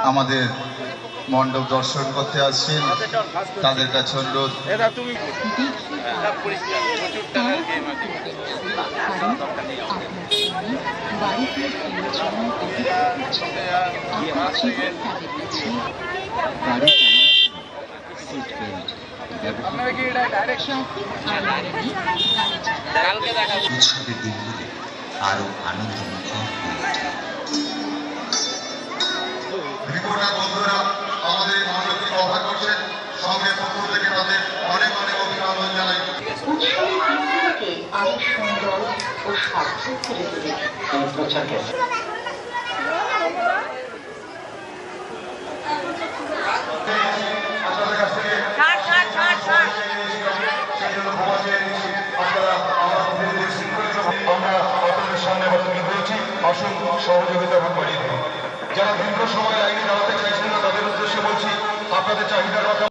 আমাদের মণ্ডপ দর্শন করতে আসছেন তাদের কাছে অনুরোধ উৎসবের দিনগুলি আরো আনন্দমুখর বন্ধুরা আমাদের মণ্ডপকে কভার করছেন সঙ্গে পক্ষ থেকে তাদের অনেক অনেক অভিনন্দন জানাই। উৎসবের দিনগুলোকে আরো সুন্দর ও সার্থক করে তোলে এই প্রচারকে। আমরা আপনাদের সামনে তুলে ধরেছি, আসুন সহযোগিতা করি। যারা দীর্ঘ সময় লাইনে দাঁড়াতে চাইছেন না তাদের উদ্দেশ্যে বলছি, আপনাদের চাহিদার কথা